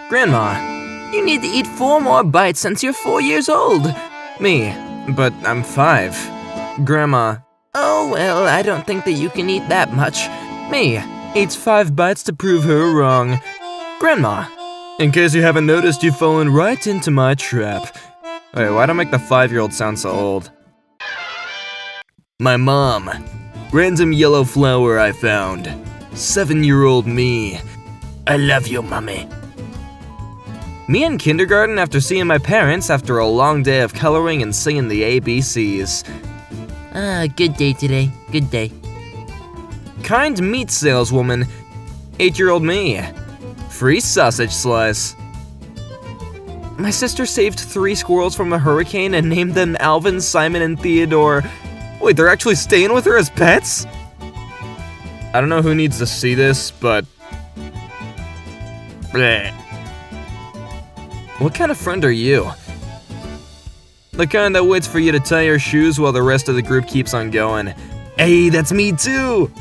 Grandma, you need to eat 4 more bites since you're 4 years old. Me, but I'm 5. Grandma, oh well, I don't think that you can eat that much. Me, eats 5 bites to prove her wrong. Grandma, in case you haven't noticed, you've fallen right into my trap. Wait, why'd I make the 5-year-old sound so old? My mom. Random yellow flower I found. 7-year-old me. I love you, mommy. Me in kindergarten after seeing my parents after a long day of coloring and singing the ABCs. Good day today, good day. Kind meat saleswoman. 8-year-old me. Free sausage slice. My sister saved 3 squirrels from a hurricane and named them Alvin, Simon, and Theodore. Wait, they're actually staying with her as pets? I don't know who needs to see this, but... bleh. What kind of friend are you? The kind that waits for you to tie your shoes while the rest of the group keeps on going. Hey, that's me too!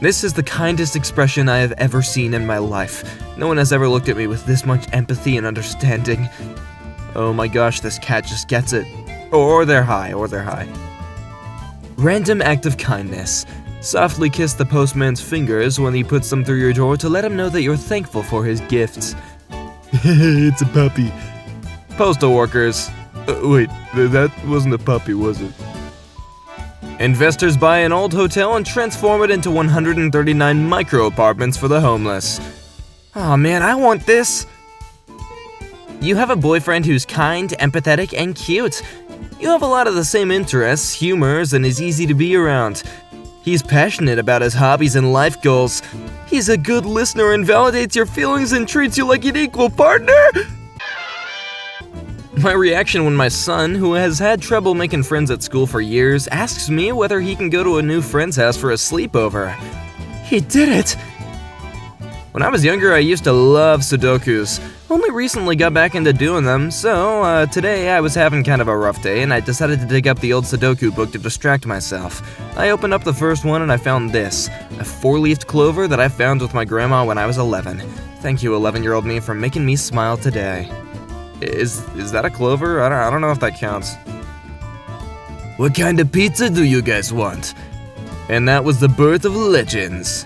This is the kindest expression I have ever seen in my life. No one has ever looked at me with this much empathy and understanding. Oh my gosh, this cat just gets it. Or they're high. Random act of kindness. Softly kiss the postman's fingers when he puts them through your door to let him know that you're thankful for his gifts. It's a puppy. Postal workers. Wait, that wasn't a puppy, was it? Investors buy an old hotel and transform it into 139 micro-apartments for the homeless. Aw man, I want this! You have a boyfriend who's kind, empathetic, and cute. You have a lot of the same interests, humors, and is easy to be around. He's passionate about his hobbies and life goals. He's a good listener and validates your feelings and treats you like an equal partner! My reaction when my son, who has had trouble making friends at school for years, asks me whether he can go to a new friend's house for a sleepover. He did it! When I was younger, I used to love Sudokus. Only recently got back into doing them, so today I was having kind of a rough day and I decided to dig up the old Sudoku book to distract myself. I opened up the first one and I found this, a 4-leafed clover that I found with my grandma when I was 11. Thank you, 11-year-old me, for making me smile today. Is that a clover? I don't know if that counts. What kind of pizza do you guys want? And that was the birth of legends.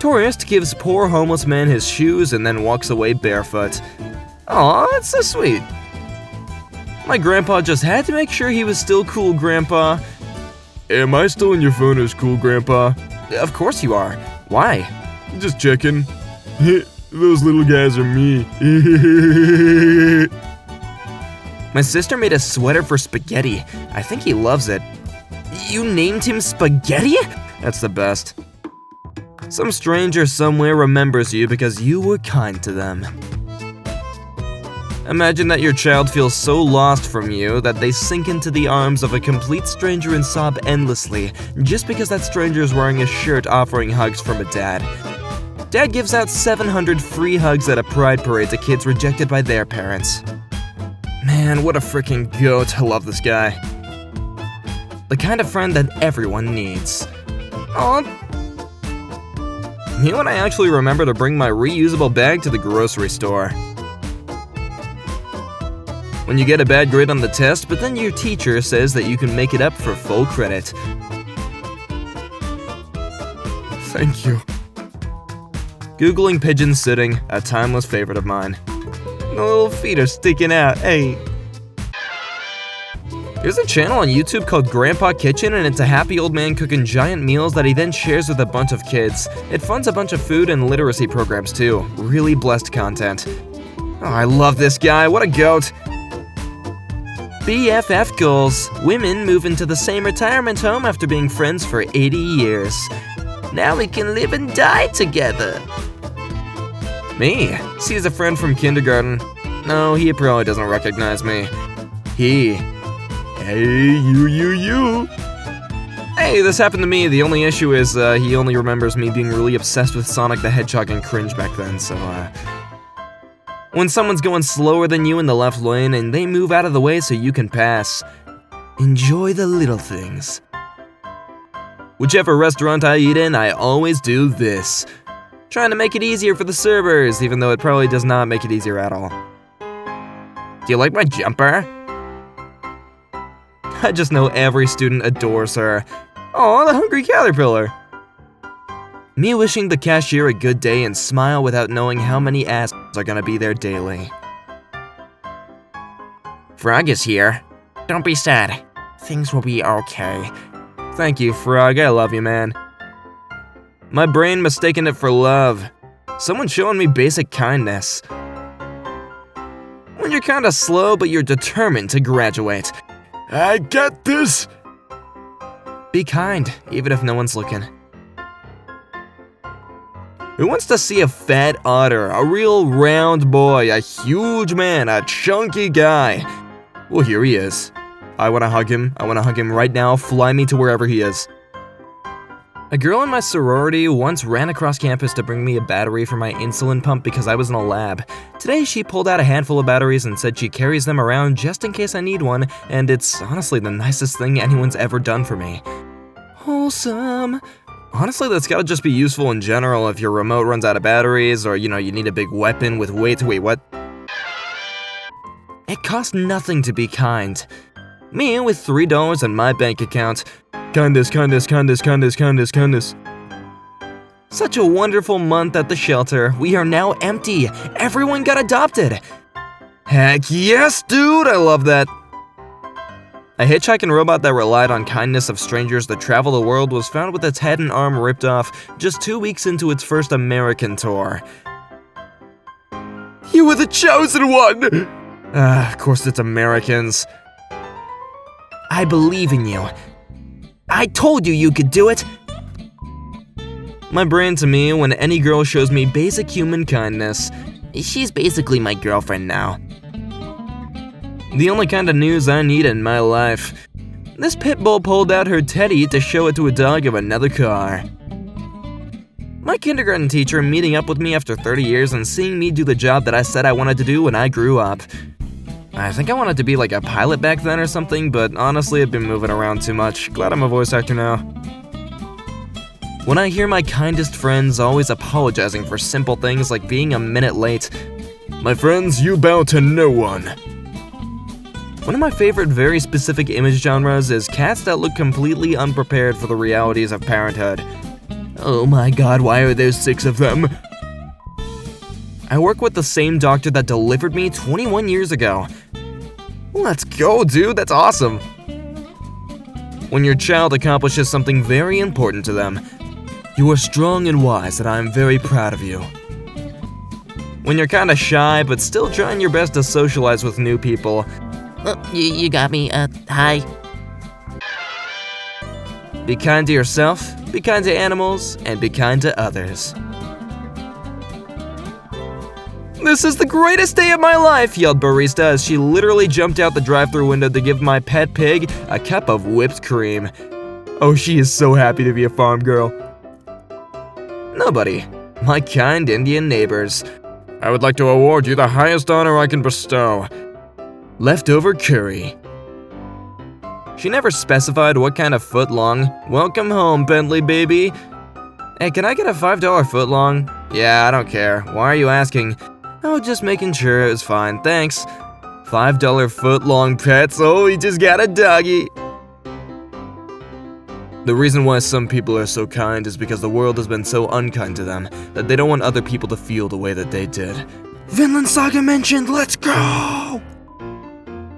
Tourist gives poor homeless man his shoes and then walks away barefoot. Aw, that's so sweet. My grandpa just had to make sure he was still cool, Grandpa. Am I still in your phone as cool, Grandpa? Of course you are. Why? Just checking. Those little guys are me. My sister made a sweater for Spaghetti. I think he loves it. You named him Spaghetti? That's the best. Some stranger somewhere remembers you because you were kind to them. Imagine that your child feels so lost from you that they sink into the arms of a complete stranger and sob endlessly just because that stranger is wearing a shirt offering hugs from a dad. Dad gives out 700 free hugs at a pride parade to kids rejected by their parents. Man, what a freaking goat. I love this guy. The kind of friend that everyone needs. Aw. You know what, I actually remember to bring my reusable bag to the grocery store. When you get a bad grade on the test, but then your teacher says that you can make it up for full credit. Thank you. Googling pigeons sitting, a timeless favorite of mine. The little feet are sticking out, hey. There's a channel on YouTube called Grandpa Kitchen, and it's a happy old man cooking giant meals that he then shares with a bunch of kids. It funds a bunch of food and literacy programs too. Really blessed content. Oh, I love this guy, what a goat. BFF goals. Women move into the same retirement home after being friends for 80 years. Now we can live and die together. Me? Sees a friend from kindergarten. No, he probably doesn't recognize me. He. Hey, you. Hey, this happened to me. The only issue is he only remembers me being really obsessed with Sonic the Hedgehog and cringe back then, so when someone's going slower than you in the left lane and they move out of the way so you can pass, enjoy the little things. Whichever restaurant I eat in, I always do this. trying to make it easier for the servers, even though it probably does not make it easier at all. Do you like my jumper? I just know every student adores her. Aw, the hungry caterpillar. Me wishing the cashier a good day and smile without knowing how many assholes are gonna be there daily. Frog is here. Don't be sad. Things will be okay. Thank you, Frog. I love you, man. My brain mistaken it for love. Someone showing me basic kindness. When you're kinda slow, but you're determined to graduate. I get this! Be kind, even if no one's looking. Who wants to see a fat otter, a real round boy, a huge man, a chunky guy? Well, here he is. I wanna hug him. I wanna hug him right now. Fly me to wherever he is. A girl in my sorority once ran across campus to bring me a battery for my insulin pump because I was in a lab. Today, she pulled out a handful of batteries and said she carries them around just in case I need one, and it's honestly the nicest thing anyone's ever done for me. Wholesome. Honestly, that's gotta just be useful in general if your remote runs out of batteries or, you need a big weapon with weight. Wait, what? It costs nothing to be kind. Me with $3 in my bank account. Kindest. Such a wonderful month at the shelter. We are now empty. Everyone got adopted. Heck yes, dude, I love that. A hitchhiking robot that relied on kindness of strangers to travel the world was found with its head and arm ripped off just 2 weeks into its first American tour. You were the chosen one! Of course it's Americans. I believe in you. I told you could do it! My brain to me when any girl shows me basic human kindness. She's basically my girlfriend now. The only kind of news I need in my life. This pit bull pulled out her teddy to show it to a dog of another car. My kindergarten teacher meeting up with me after 30 years and seeing me do the job that I said I wanted to do when I grew up. I think I wanted to be like a pilot back then or something, but honestly I've been moving around too much. Glad I'm a voice actor now. When I hear my kindest friends always apologizing for simple things like being a minute late, my friends, you bow to no one. One of my favorite very specific image genres is cats that look completely unprepared for the realities of parenthood. Oh my god, why are there 6 of them? I work with the same doctor that delivered me 21 years ago. Let's go, dude, that's awesome. When your child accomplishes something very important to them, you are strong and wise and I am very proud of you. When you're kinda shy but still trying your best to socialize with new people. Oh, you got me. Hi. Be kind to yourself, be kind to animals, and be kind to others. This is the greatest day of my life, yelled barista as she literally jumped out the drive-thru window to give my pet pig a cup of whipped cream. Oh, she is so happy to be a farm girl. Nobody. My kind Indian neighbors. I would like to award you the highest honor I can bestow. Leftover curry. She never specified what kind of footlong. Welcome home, Bentley baby. Hey, can I get a $5 footlong? Yeah, I don't care. Why are you asking? Oh, just making sure it was fine, thanks. $5 footlong pets, oh, he just got a doggy. The reason why some people are so kind is because the world has been so unkind to them that they don't want other people to feel the way that they did. Vinland Saga mentioned, let's go!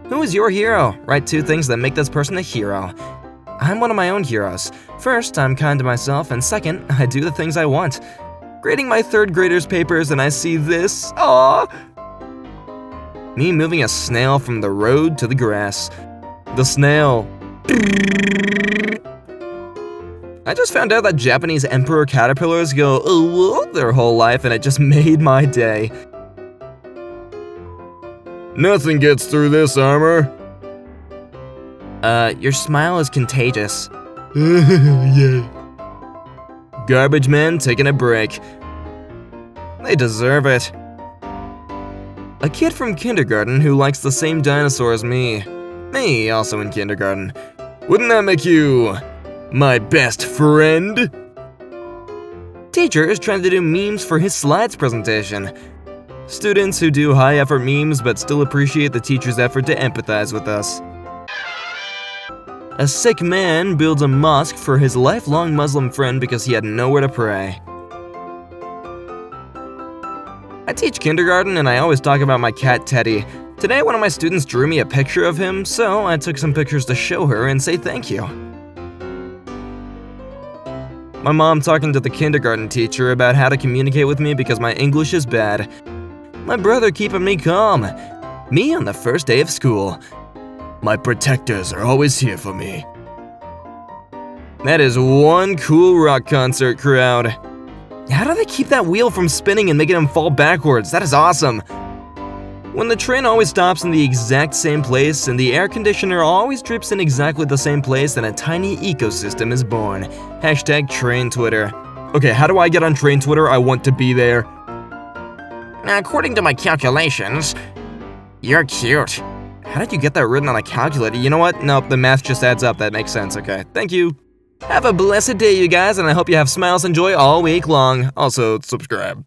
Who is your hero? Write 2 things that make this person a hero. I'm one of my own heroes. First, I'm kind to myself, and second, I do the things I want. Grading my 3rd grader's papers and I see this, aww! Me moving a snail from the road to the grass. The snail. I just found out that Japanese emperor caterpillars go "oh" their whole life and it just made my day. Nothing gets through this armor. Your smile is contagious. Yay. Garbage men taking a break. They deserve it. A kid from kindergarten who likes the same dinosaur as me. Me, also in kindergarten. Wouldn't that make you my best friend? teacher is trying to do memes for his slides presentation. Students who do high-effort memes but still appreciate the teacher's effort to empathize with us. A sick man builds a mosque for his lifelong Muslim friend because he had nowhere to pray. I teach kindergarten and I always talk about my cat Teddy. Today one of my students drew me a picture of him, so I took some pictures to show her and say thank you. My mom talking to the kindergarten teacher about how to communicate with me because my English is bad. My brother keeping me calm. Me on the first day of school. My protectors are always here for me. That is one cool rock concert crowd. How do they keep that wheel from spinning and making him fall backwards? That is awesome. When the train always stops in the exact same place and the air conditioner always drips in exactly the same place, then a tiny ecosystem is born. Hashtag train Twitter. Okay, how do I get on train Twitter? I want to be there. Now, according to my calculations, you're cute. How did you get that written on a calculator? You know what? Nope, the math just adds up. That makes sense. Okay, thank you. Have a blessed day, you guys, and I hope you have smiles and joy all week long. Also, subscribe.